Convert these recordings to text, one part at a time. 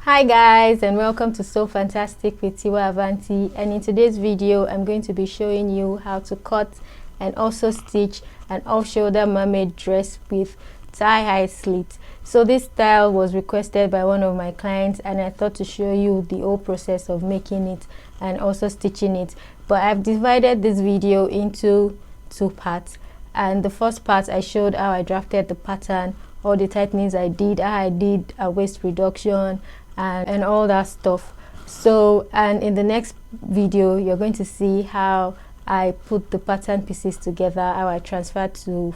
Hi guys, and welcome to So Fantastic with Tiwa Avanti, and in today's video I'm going to be showing you how to cut and also stitch an off-shoulder mermaid dress with tie-high slit. So this style was requested by one of my clients and I thought to show you the whole process of making it and also stitching it. But I've divided this video into two parts, and the first part I showed how I drafted the pattern, all the tightenings I did, how I did a waist reduction and all that stuff. So, and in the next video you're going to see how I put the pattern pieces together, how I transferred to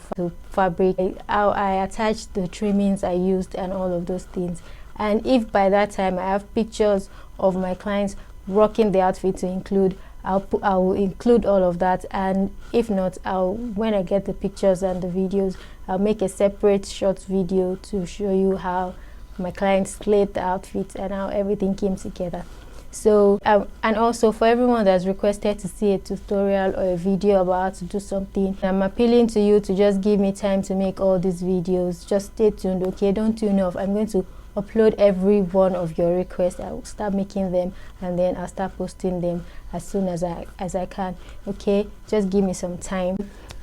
fabric, how I attached the trimmings I used and all of those things. And if by that time I have pictures of my clients rocking the outfit to include, I will include all of that, and if not, when I get the pictures and the videos, I'll make a separate short video to show you how my clients slit the outfit and how everything came together. So and also for everyone that's requested to see a tutorial or a video about how to do something, I'm appealing to you to just give me time to make all these videos. Just stay tuned, okay? Don't tune off. I'm going to upload every one of your requests. I will start making them and then I'll start posting them as soon as I can, okay? Just give me some time,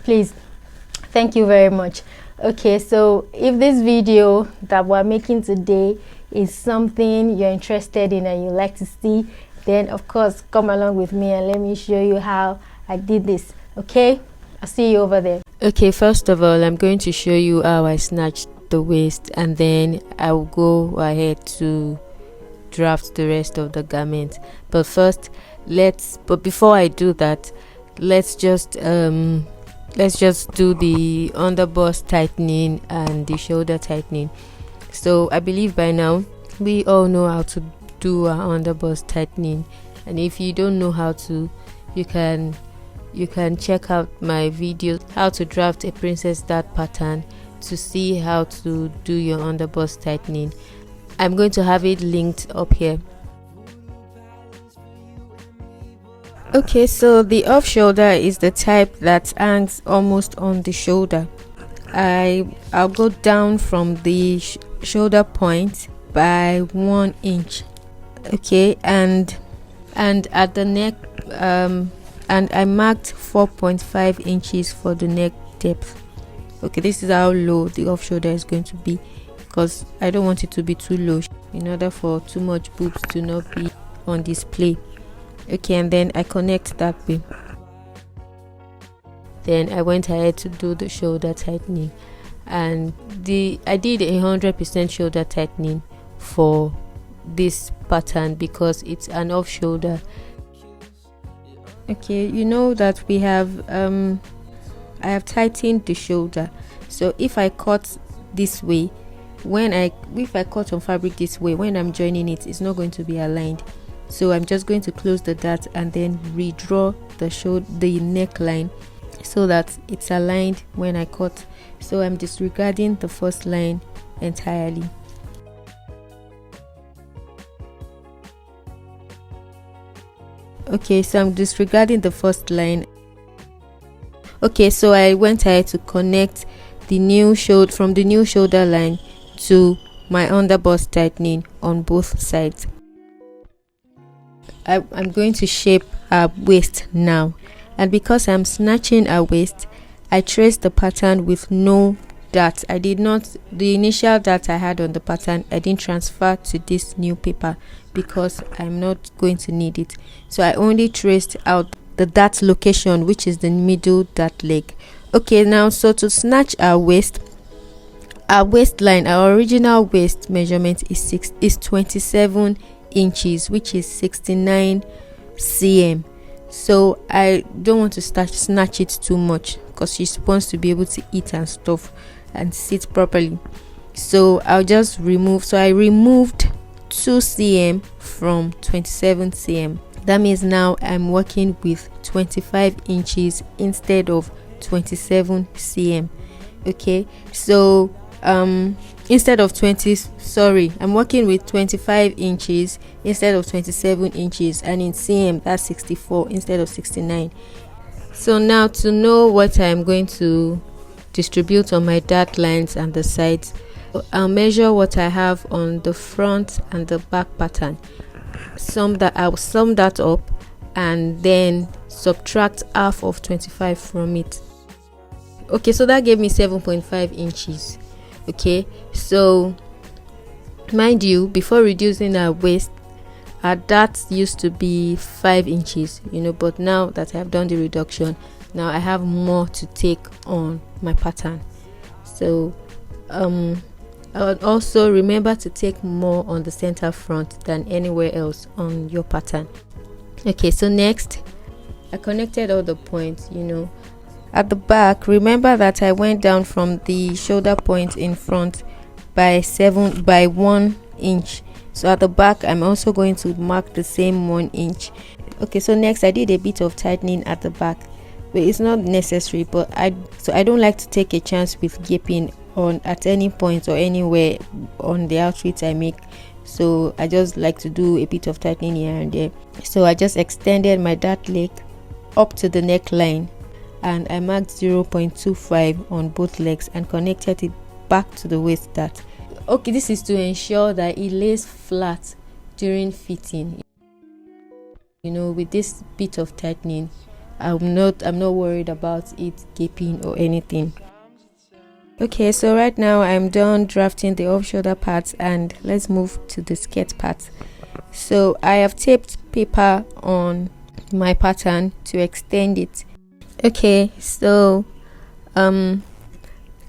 please. Thank you very much. Okay, so if this video that we're making today is something you're interested in and you like to see, then of course come along with me and let me show you how I did this. Okay, I'll see you over there. Okay, first of all I'm going to show you how I snatched the waist, and then I will go ahead to draft the rest of the garment. But first but before I do that, let's just do the underbust tightening and the shoulder tightening. So I believe by now we all know how to do our underbust tightening, and if you don't know how to, you can check out my video how to draft a princess dart pattern to see how to do your underbust tightening. I'm going to have it linked up here. Okay, so the off shoulder is the type that hangs almost on the shoulder. I'll go down from the shoulder point by 1 inch. Okay, and at the neck, and I marked 4.5 inches for the neck depth. Okay, this is how low the off shoulder is going to be, because I don't want it to be too low in order for too much boobs to not be on display. Okay, and then I connect that way. Then I went ahead to do the shoulder tightening, and I did 100% shoulder tightening for this pattern because it's an off shoulder. Okay, you know that we have I have tightened the shoulder, so if I cut this way, if I cut on fabric this way, when I'm joining it's not going to be aligned. So I'm just going to close the dart and then redraw the neckline so that it's aligned when I cut. So I'm disregarding the first line entirely. Okay, so I'm disregarding the first line. Okay, so I went ahead to connect the new shoulder from the new shoulder line to my underbust tightening on both sides. I'm going to shape our waist now, and because I'm snatching our waist, I traced the pattern with no dart. I did not, the initial dart I had on the pattern, I didn't transfer to this new paper because I'm not going to need it. So I only traced out the dart location, which is the middle dart leg. Okay, now so to snatch our waistline, our original waist measurement is 27 inches, which is 69 cm. So I don't want to snatch it too much because she's supposed to be able to eat and stuff and sit properly. So I'll just remove. So I removed 2 cm from 27 cm. That means now I'm working with 25 inches instead of 27 cm. Okay, so instead of I'm working with 25 inches instead of 27 inches, and in cm that's 64 instead of 69. So now to know what I'm going to distribute on my dart lines and the sides, I'll measure what I have on the front and the back pattern. I'll sum that up and then subtract half of 25 from it. Okay, so that gave me 7.5 inches. Okay, so mind you, before reducing our waist, our dart used to be 5 inches, but now that I've done the reduction, now I have more to take on my pattern. So I would also remember to take more on the center front than anywhere else on your pattern. Okay, so next I connected all the points. At the back, remember that I went down from the shoulder point in front by 1 inch. So at the back, I'm also going to mark the same 1 inch. Okay, so next I did a bit of tightening at the back, but it's not necessary. But I don't like to take a chance with gaping on at any point or anywhere on the outfit I make. So I just like to do a bit of tightening here and there. So I just extended my dart leg up to the neckline, and I marked 0.25 on both legs and connected it back to the waist dart. Okay, this is to ensure that it lays flat during fitting. With this bit of tightening, I'm not worried about it gaping or anything. Okay, so right now I'm done drafting the off shoulder parts, and let's move to the skirt part. So I have taped paper on my pattern to extend it. Okay, so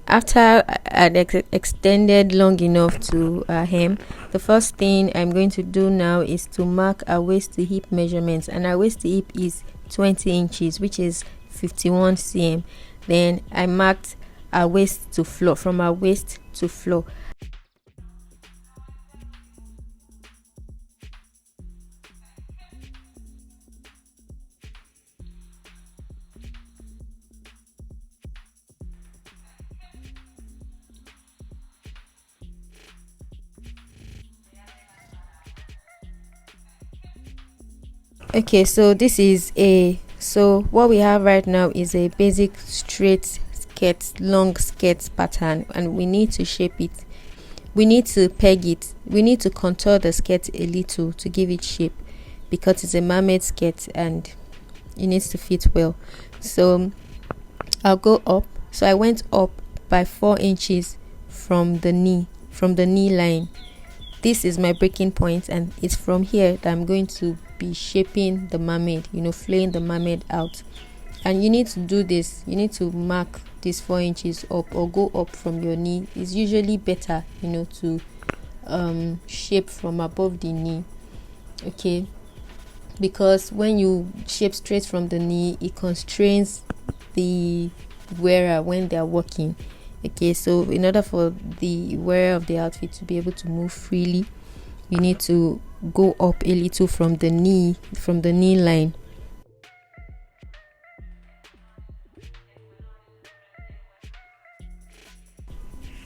after I'd extended long enough to hem, the first thing I'm going to do now is to mark our waist to hip measurements, and our waist to hip is 20 inches, which is 51 cm. Then I marked our waist to floor, from our waist to floor. Okay, so what we have right now is a basic straight skirt, long skirt pattern, and we need to shape it. We need to peg it. We need to contour the skirt a little to give it shape, because it's a mermaid skirt and it needs to fit well. So I'll go up. So I went up by 4 inches from the knee line. This is my breaking point, and it's from here that I'm going to be shaping the mermaid, flaying the mermaid out. And you need to do this. You need to mark these 4 inches up, or go up from your knee. It's usually better, to shape from above the knee. Okay, because when you shape straight from the knee, it constrains the wearer when they are walking. Okay, so in order for the wearer of the outfit to be able to move freely, you need to go up a little from the knee line.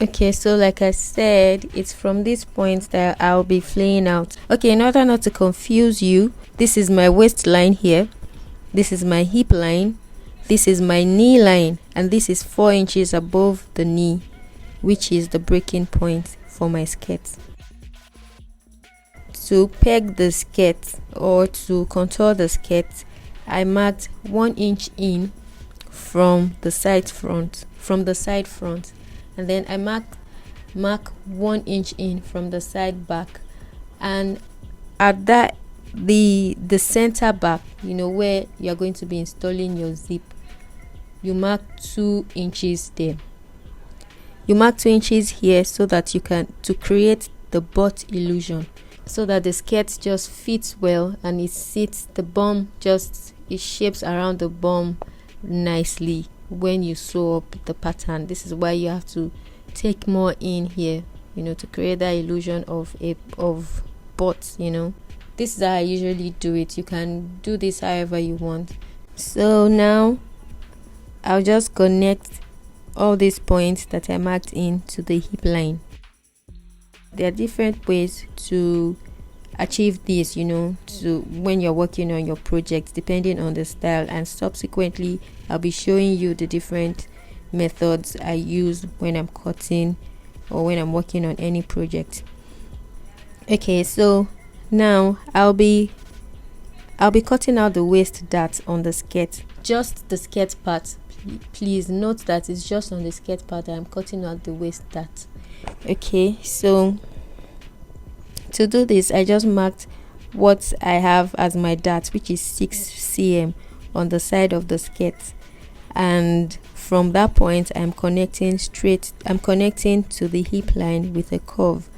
Okay, so like I said, it's from this point that I'll be flaying out. Okay, in order not to confuse you, this is my waistline here, this is my hip line, this is my knee line, and this is 4 inches above the knee, which is the breaking point for my skirt. To peg the skirt, or to contour the skirt, I marked 1 inch in from the side front, and then I mark 1 inch in from the side back, and at that the center back, where you're going to be installing your zip, you mark 2 inches there. You mark 2 inches here so that you can create the butt illusion, so that the skirt just fits well and it sits, it shapes around the bum nicely when you sew up the pattern. This is why you have to take more in here, to create that illusion of butt. This is how I usually do it. You can do this however you want. So now I'll just connect all these points that I marked in to the hip line. There are different ways to achieve this, to when you're working on your project, depending on the style, and subsequently I'll be showing you the different methods I use when I'm cutting or when I'm working on any project. Okay, so now I'll be cutting out the waist dart on the skirt, just the skirt part. Please note that it's just on the skirt part that I'm cutting out the waist dart. Okay, so to do this, I just marked what I have as my dart, which is 6 cm on the side of the skirt, and from that point I'm connecting to the hip line with a curve.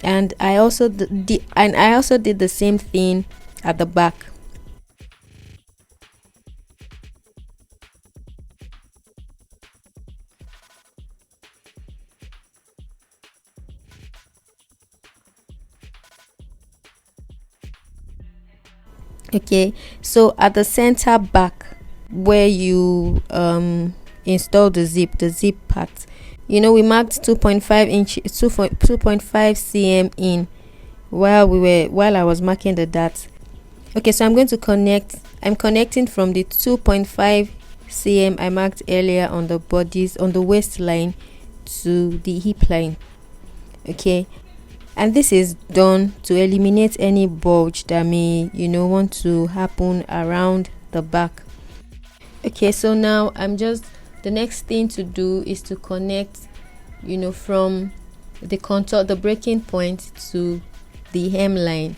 And I also did the same thing at the back. Okay, so at the center back where you install the zip part, you know, we marked 2.5 cm in while I was marking the dart. Okay, so I'm connecting from the 2.5 cm I marked earlier on the bodice, on the waistline, to the hip line. Okay, and this is done to eliminate any bulge that may, you know, want to happen around the back. Okay, so now the next thing to do is to connect, you know, from the contour, the breaking point, to the hemline.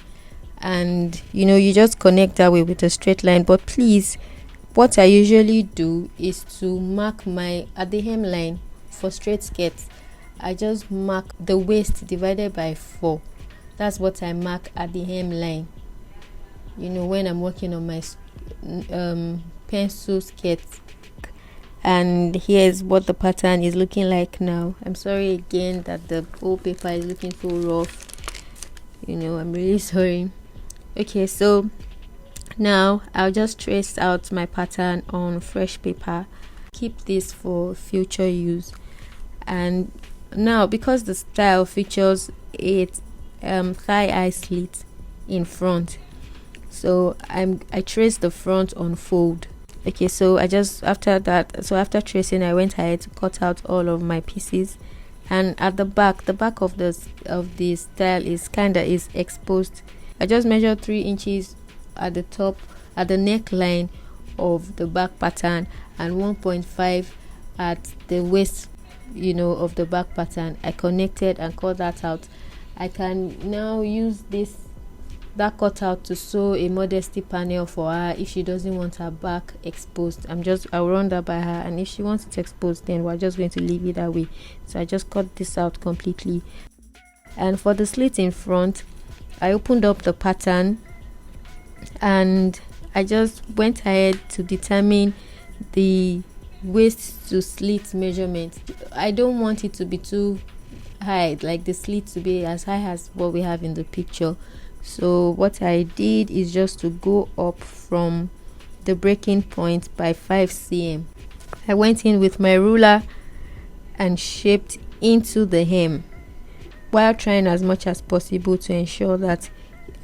And you know, you just connect that way with a straight line. But please, what I usually do is to mark at the hemline for straight skirts, I just mark the waist divided by 4. That's what I mark at the hemline, you know, when I'm working on my pencil skirts. And here's what the pattern is looking like now. I'm sorry again that the whole paper is looking so rough, you know, I'm really sorry. Okay, so now I'll just trace out my pattern on fresh paper, keep this for future use. And now, because the style features a thigh-high slit in front, so I traced the front on fold. Okay, so after tracing, I went ahead to cut out all of my pieces. And at the back of the style is exposed. I just measured 3 inches at the top, at the neckline of the back pattern, and 1.5 at the waist, you know, of the back pattern. I connected and cut that out. I can now use that cutout to sew a modesty panel for her if she doesn't want her back exposed. I'll run that by her, and if she wants it exposed, then we're just going to leave it that way. So I just cut this out completely. And for the slit in front, I opened up the pattern and I just went ahead to determine the waist to slit measurement. I don't want it to be too high, like the slit to be as high as what we have in the picture. So what I did is just to go up from the breaking point by 5 cm. I went in with my ruler and shaped into the hem, while trying as much as possible to ensure that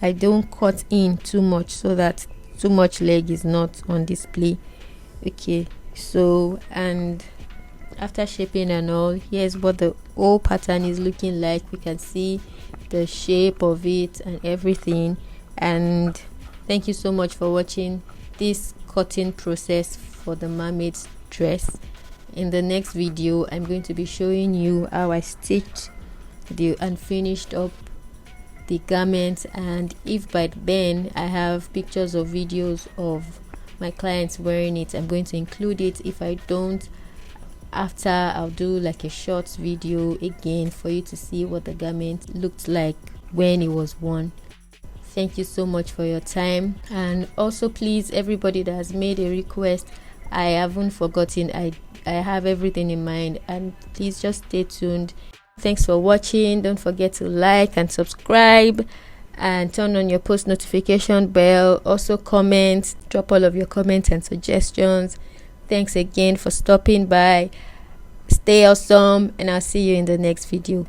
I don't cut in too much, so that too much leg is not on display. Okay, so, and after shaping and all, here's what the whole pattern is looking like. We can see the shape of it and everything. And thank you so much for watching this cutting process for the mermaid's dress. In the next video, I'm going to be showing you how I stitched and finished up the garment. And if by then I have pictures or videos of my clients wearing it, I'm going to include it. If I don't, after, I'll do like a short video again for you to see what the garment looked like when it was worn. Thank you so much for your time. And also, please, everybody that has made a request, I haven't forgotten. I have everything in mind, and please just stay tuned. Thanks for watching. Don't forget to like and subscribe and turn on your post notification bell. Also comment, drop all of your comments and suggestions. Thanks again for stopping by. Stay awesome, and I'll see you in the next video.